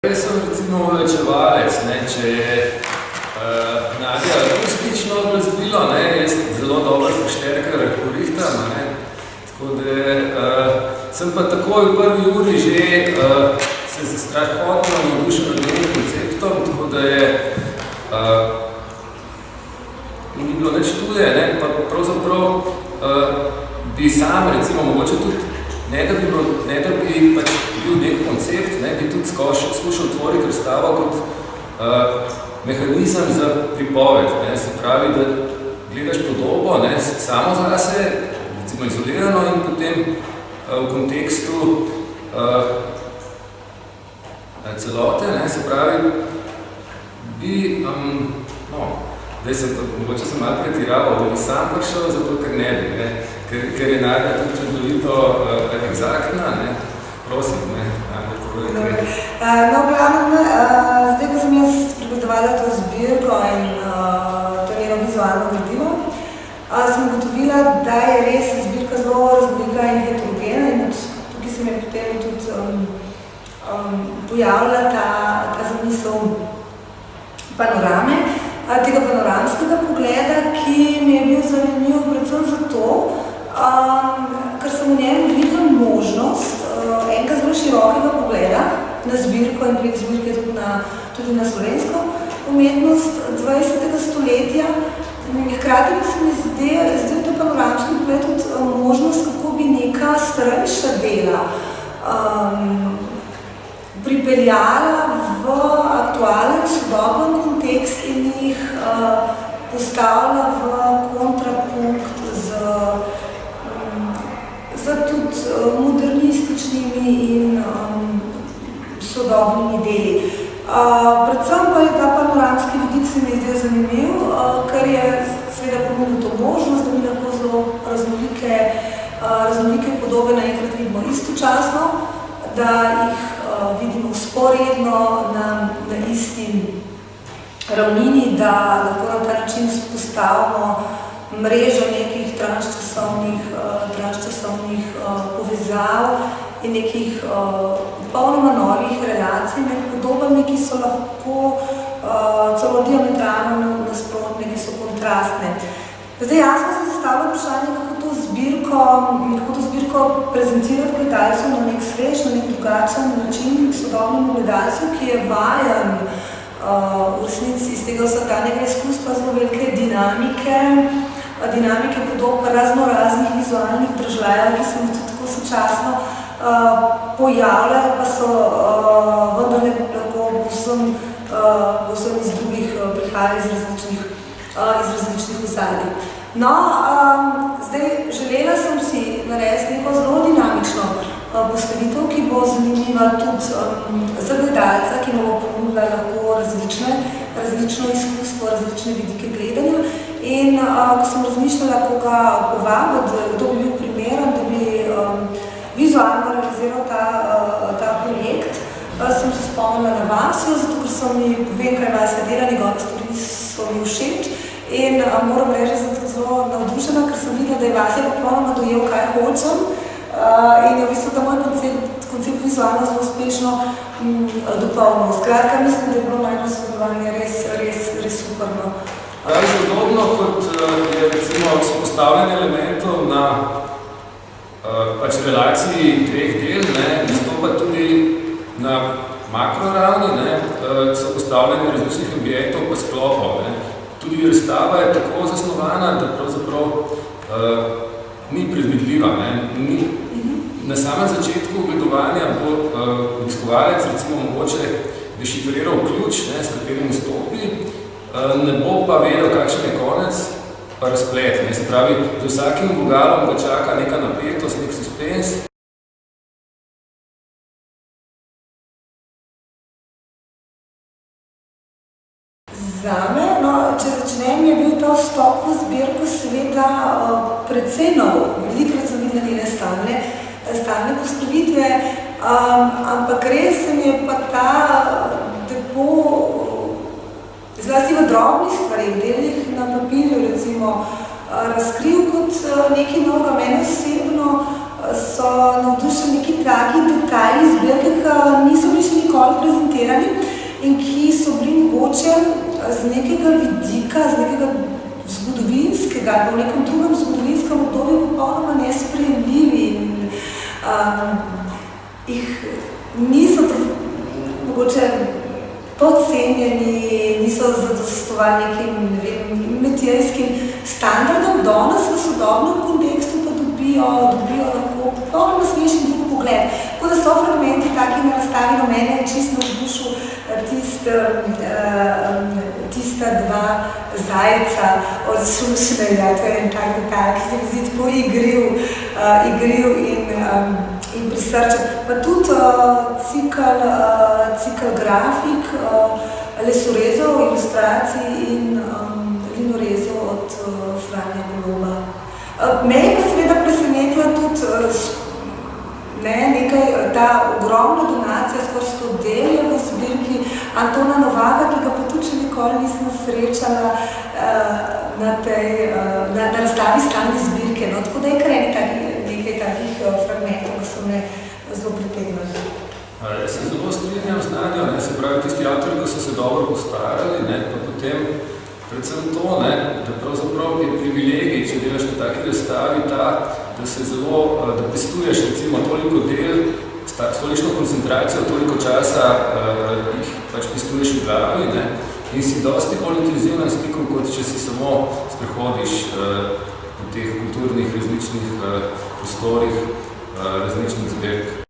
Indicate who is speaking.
Speaker 1: Jaz sem recimo uvečevalec, če je Nadja akustično glasbilo, jaz zelo dobro zašterkar porihtam, tako da sem pa takoj v prvi uri že se zastrahotno navdušil nad enim konceptom, tako da je ni bilo nič tuje, pa pravzaprav bi sam recimo mogoče tudi ne da bi pač bil nek koncept, bi tudi skušal tvoriti razstavo kot mehanizem za pripoved. Se pravi, da gledaš podobo samo zase, recimo izolirano in potem v kontekstu celote, se pravi, bi, zdaj sem mogoče malo pretiraval, da bi sam prišel, zato ker ne bi, ker je Nadja tudi čudovito egzaktna, prosim, Nadja, povej kaj.
Speaker 2: No, glavno, zdaj, ko sem jaz pregledovala to zbirko in to njeno vizualno gradivo, sem ugotovila, da je res zbirka zelo raznolika in heterogena in tukaj se mi je potem tudi pojavila ta zamisel panorame, tega panoramskega pogleda, ki mi je bil zanimiv predvsem zato, ker sem v njem videla možnost enega zelo širokega pogleda na zbirko in prek zbirke tudi na slovensko umetnost 20. stoletja. Hkrati pa se mi zdel to panoramski pogled tudi možnost, kako bi neka starejša dela pripeljala v aktualen, sodoben kontekst in jih postavila v kontrapunkt z tudi modernističnimi in sodobnimi deli. Predvsem pa je ta panoramski vidik se mi zdel zanimiv, ker je seveda ponudil to možnost, da mi lahko zelo raznolike podobe naenkrat vidimo istočasno, da jih vidimo vzporedno na isti ravnini, da lahko na ta način spostavimo mrežo nekih transčasovnih povezav in nekih popolnoma novih relacij med podobami, ki so lahko celo diametralno nasprotne, ki so kontrastne. Zdaj jasno se zastavlja vprašanje, kako to zbirko prezentirati gledalcu na nek svež, na nek drugačen način sodobnemu gledalcu, ki je vajen v resnici iz tega vsakdanjega izkustva zelo velike dinamike podob raznoraznih vizualnih dražljajev, ki se mi tudi tako sočasno pojavljajo, pa so vendarle lahko povsem iz drugih prihajajo iz različnih ozadij. No, zdaj želela sem si narediti neko zelo dinamično postavitev, ki bo zanimiva tudi za gledalca, ki nam bo ponudila lahko različno izkustvo, različne vidike gledanja. In ko sem razmišljala, koga povabiti, kdo bi bil primeren, da bi vizualno realiziral ta projekt, sem se spomnila na Vasjo, zato ker vem, kaj Vasja dela, njegove stvari so mi všeč. In moram reči, da sem tudi zelo navdušena, ker sem videla, da je Vasja popolnoma dojel, kaj hočem. In je v bistvu ta moj koncept vizualno zelo uspešno dopolnil. Skratka, mislim, da je bilo najbolj sodelovanje res superno.
Speaker 1: Pravi podobno, kot je recimo vzpostavljanje elementov na relaciji dveh del, nastopa tudi na makroravni, so postavljanje različnih ambientov pa sklopov. Tudi razstava je tako zasnovana, da pravzaprav ni predvidljiva. Na samem začetku ogledovanja bo obiskovalec recimo mogoče dešifriral ključ, s katerim vstopi, ne bo pa vedel, kakšen je konec, pa razplet. Se pravi, za vsakim vogalom ga čaka neka napetost, nek suspens.
Speaker 2: Zame, če začnem, je bil ta vstop v zbirko seveda precej nov. Velikrat sem videla njene stalne postavitve, ampak res se mi je pa ta depo zlasti v drobnih stvarih, delih na papirju recimo, razkril kot nekaj novega. Mene osebno so navdušili neki taki detajli zbirke, ki niso bili še nikoli prezentirani in ki so bili mogoče z nekega vidika, z nekega zgodovinskega, v nekem drugem zgodovinskem obdobju popolnoma nesprejemljivi in jih niso mogoče podcenjeni, niso zadostovali nekim, ne vem, umetniškim standardom, danes v sodobnem kontekstu pa dobijo lahko popolnoma svež in drug pogled. Tako da so fragmenti taki na razstavi, no mene je čisto navdušil tista dva zajca od Šušnerja, to je en tak detalj, ki se mi zdi tako igriv in prisrčen. Pa tudi cikl grafik, lesorezov, ilustracij in linorezov od Franja Goloba. Me je pa seveda presenetila tudi nekaj, ta ogromna donacija, skoraj 100 del v zbirki Antona Novaka, ki ga pa tudi še nikoli nisem srečala na razstavi stalne zbirke. No, tako da je kar nekaj takih fragmentov, ki so me zelo pritegnili.
Speaker 1: Jaz se zelo strinjam z Nadjo, se pravi tisti avtori, ki so se dobro postarali, pa potem predvsem to, da pravzaprav je privilegij, če delaš na taki razstavi da se zelo, da pestuješ recimo toliko del, s tolikšno koncentracijo, toliko časa jih pač pestuješ v glavi in si dosti bolj intenzivno stikom, kot če si samo sprehodiš v teh kulturnih različnih prostorih različnih zbirk.